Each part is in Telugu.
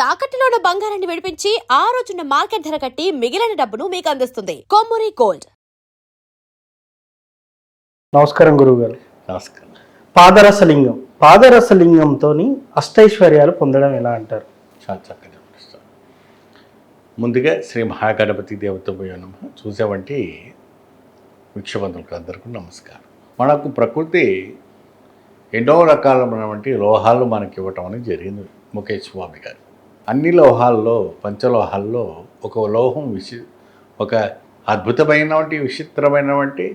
తాకట్టులో ఉన్న బంగారాన్ని విడిపించి ఆ రోజున్న మార్కెట్ ధర కట్టి మిగిలిన డబ్బును మీకు అందిస్తుంది కొమ్మూరి గోల్డ్. నమస్కారం గురువుగారు. నమస్కారం. పాదరసలింగంతో అష్టైశ్వర్యాలు పొందడం ఎలా అంటారు? చాలా చక్కగా ప్రశ్న. ముందుగా శ్రీ మహాగణపతి దేవతభ్యో నమః. చూసేవంటి వీక్షబంధులకు అందరికీ నమస్కారం. మనకు ప్రకృతి ఎన్నో రకాలైనటువంటి లోహాలు మనకి ఇవ్వటం అనేది జరిగింది. ముఖేష్ స్వామి గారు అన్ని లోహాల్లో, పంచలోహాల్లో ఒక లోహం ఒక అద్భుతమైనటువంటి విచిత్రమైనటువంటి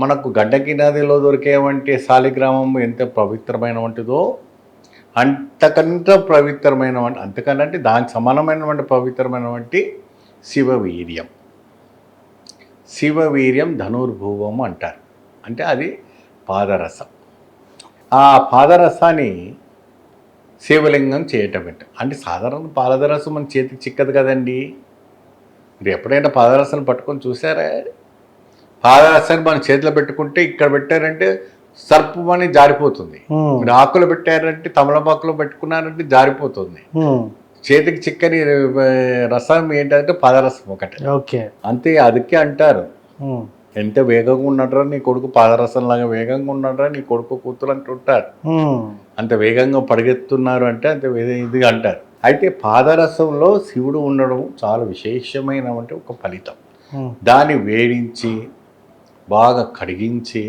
మనకు గండకి నదిలో దొరికేవంటి శాలిగ్రామం ఎంత పవిత్రమైనటువంటిదో అంతకంత పవిత్రమైనటువంటి, అంతకంటే దానికి సమానమైనటువంటి పవిత్రమైనటువంటి శివవీర్యం. శివవీర్యం ధనుర్భువం అంటారు. అంటే అది పాదరసం. ఆ పాదరసాన్ని శివలింగం చేయటం అంటే సాధారణ పాదరసం మన చేతికి చిక్కదు కదండి. మీరు ఎప్పుడైనా పాదరసాన్ని పట్టుకొని చూసారా? పాదరసాన్ని మన చేతిలో పెట్టుకుంటే ఇక్కడ పెట్టారంటే సర్పమని జారిపోతుంది. మీరు ఆకులు పెట్టారంటే, తమలపాకులో పెట్టుకున్నారంటే జారిపోతుంది. చేతికి చిక్కని రసం ఏంటంటే పాదరసం ఒకటే. అంతే. అదికే అంటారు, ఎంత వేగంగా ఉన్నాడరా నీ కొడుకు, పాదరసంలాగా వేగంగా ఉన్నాడరా నీ కొడుకు కూతురు అంటుంటారు. అంత వేగంగా పరిగెత్తున్నారు అంటే అంత ఇది అంటారు. అయితే పాదరసంలో శివుడు ఉండడం చాలా విశేషమైనటువంటి ఒక ఫలితం. దాన్ని వేడించి బాగా కడిగించి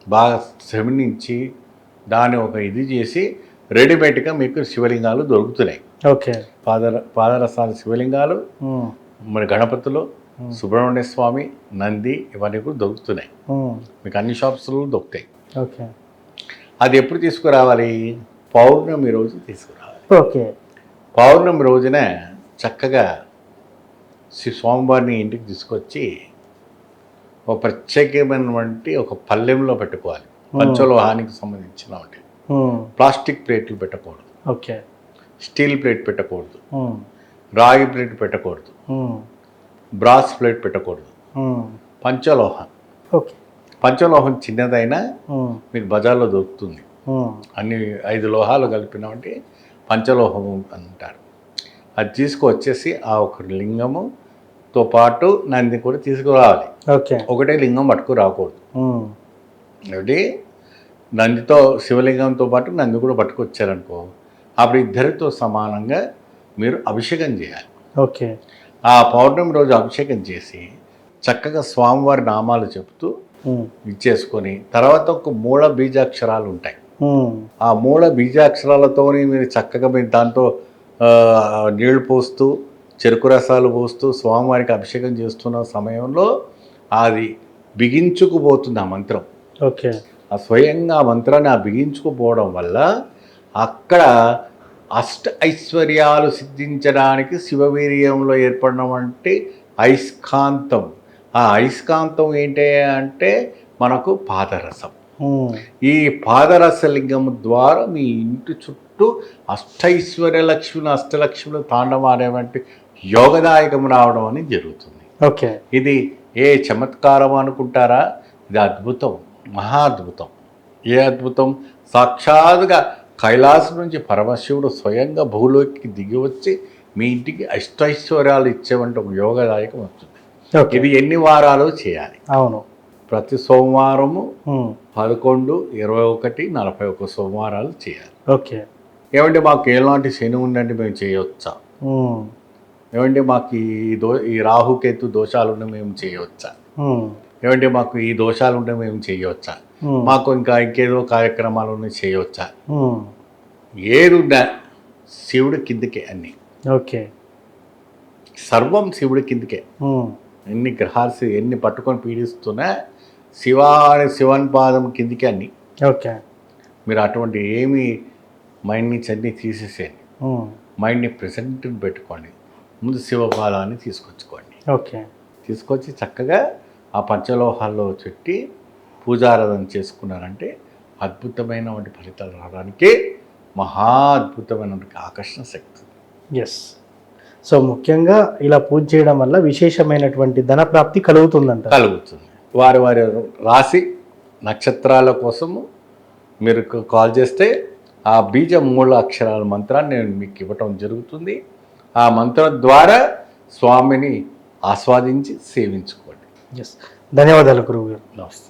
బాగా శ్రమించి దాన్ని ఒక ఇది చేసి రెడీమేడ్గా మీకు శివలింగాలు దొరుకుతున్నాయి. పాదరసాలు శివలింగాలు మన గణపతులు, సుబ్రహ్మణ్య స్వామి, నంది ఇవన్నీ కూడా దొరుకుతున్నాయి. మీకు అన్ని షాప్స్లో దొరుకుతాయి. అది ఎప్పుడు తీసుకురావాలి? పౌర్ణమి రోజు తీసుకురావాలి. పౌర్ణమి రోజున చక్కగా స్వామివారిని ఇంటికి తీసుకొచ్చి ఒక ప్రత్యేకమైనటువంటి ఒక పల్లెంలో పెట్టుకోవాలి. పంచలోహానికి సంబంధించిన ప్లాస్టిక్ ప్లేట్లు పెట్టకూడదు, స్టీల్ ప్లేట్ పెట్టకూడదు, రాగి ప్లేట్ పెట్టకూడదు, బ్రాస్ ప్లేట్ పెట్టకూడదు. పంచలోహం. పంచలోహం చిన్నదైనా మీకు బజార్లో దొరుకుతుంది. అన్ని 5 లోహాలు కలిపినటువంటి పంచలోహం అంటారు. అది తీసుకువచ్చేసి ఆ ఒక లింగముతో పాటు నంది కూడా తీసుకురావాలి. ఒకటే లింగం పట్టుకు రాకూడదు. కాబట్టి నందితో, శివలింగంతో పాటు నంది కూడా పట్టుకొచ్చారనుకో, అప్పుడు ఇద్దరితో సమానంగా మీరు అభిషేకం చేయాలి. ఆ పౌర్ణమి రోజు అభిషేకం చేసి చక్కగా స్వామివారి నామాలు చెప్తూ ఇచ్చేసుకొని, తర్వాత ఒక మూల బీజాక్షరాలు ఉంటాయి. ఆ మూల బీజాక్షరాలతో మీరు చక్కగా మీరు దాంతో నీళ్లు పోస్తూ, చెరుకు రసాలు పోస్తూ స్వామివారికి అభిషేకం చేస్తున్న సమయంలో అది బిగించుకుపోతుంది ఆ మంత్రం. ఆ స్వయంగా ఆ మంత్రాన్ని బిగించుకుపోవడం వల్ల అక్కడ అష్ట ఐశ్వర్యాలు సిద్ధించడానికి శివవీర్యంలో ఏర్పడినటువంటి అయస్కాంతం. ఆ అయస్కాంతం ఏంటి అంటే మనకు పాదరసం. ఈ పాదరసలింగం ద్వారా మీ ఇంటి చుట్టూ అష్టైశ్వర్య లక్ష్మిలు, అష్టలక్ష్ములు తాండవాడేటువంటి యోగదాయకం రావడం అనేది జరుగుతుంది. ఇది ఏ చమత్కారం అనుకుంటారా? ఇది అద్భుతం, మహా అద్భుతం. ఏ అద్భుతం? సాక్షాత్గా కైలాసం నుంచి పరమశివుడు స్వయంగా భూలోకి దిగి వచ్చి మీ ఇంటికి అష్టైశ్వర్యాలు ఇచ్చేవంటి ఒక యోగదాయకం వస్తుంది. ఇది ఎన్ని వారాలు చేయాలి? ప్రతి సోమవారము 11, 21, 41 సోమవారాలు చేయాలి. ఏమంటే మాకు ఎలాంటి శని ఉందంటే మేము చేయవచ్చా? ఏమంటే మాకు ఈ రాహుకేతు దోషాలు ఉంటే మేము చేయవచ్చా? ఏమంటే మాకు ఈ దోషాలు ఉంటే మేము చేయవచ్చా? మాకు ఇంకేదో కార్యక్రమాలు ఉన్నాయి చేయవచ్చా? ఏదున్నా శివుడి కిందకే అన్ని. సర్వం శివుడి కిందకే. ఎన్ని గ్రహాలు ఎన్ని పట్టుకొని పీడిస్తున్నా శివన్ పాదం కిందికి అన్ని. మీరు అటువంటి ఏమి మైండ్ నుంచి అన్నీ తీసేసేయండి. మైండ్ని ప్రెసెంట్ పెట్టుకోండి. ముందు శివపాదాన్ని తీసుకొచ్చుకోండి. తీసుకొచ్చి చక్కగా ఆ పంచలోహాల్లో చుట్టి పూజారాధన చేసుకున్నారంటే అద్భుతమైనటువంటి ఫలితాలు రావడానికి మహా అద్భుతమైనటువంటి ఆకర్షణ శక్తి. సో ముఖ్యంగా ఇలా పూజ చేయడం వల్ల విశేషమైనటువంటి ధన ప్రాప్తి కలుగుతుంది. వారి వారి రాశి నక్షత్రాల కోసము మీరు కాల్ చేస్తే ఆ బీజ మూల అక్షరాల మంత్రాన్ని నేను మీకు ఇవ్వటం జరుగుతుంది. ఆ మంత్రం ద్వారా స్వామిని ఆస్వాదించి సేవించుకోండి. ఎస్, ధన్యవాదాలు గురువు గారు. నమస్తే.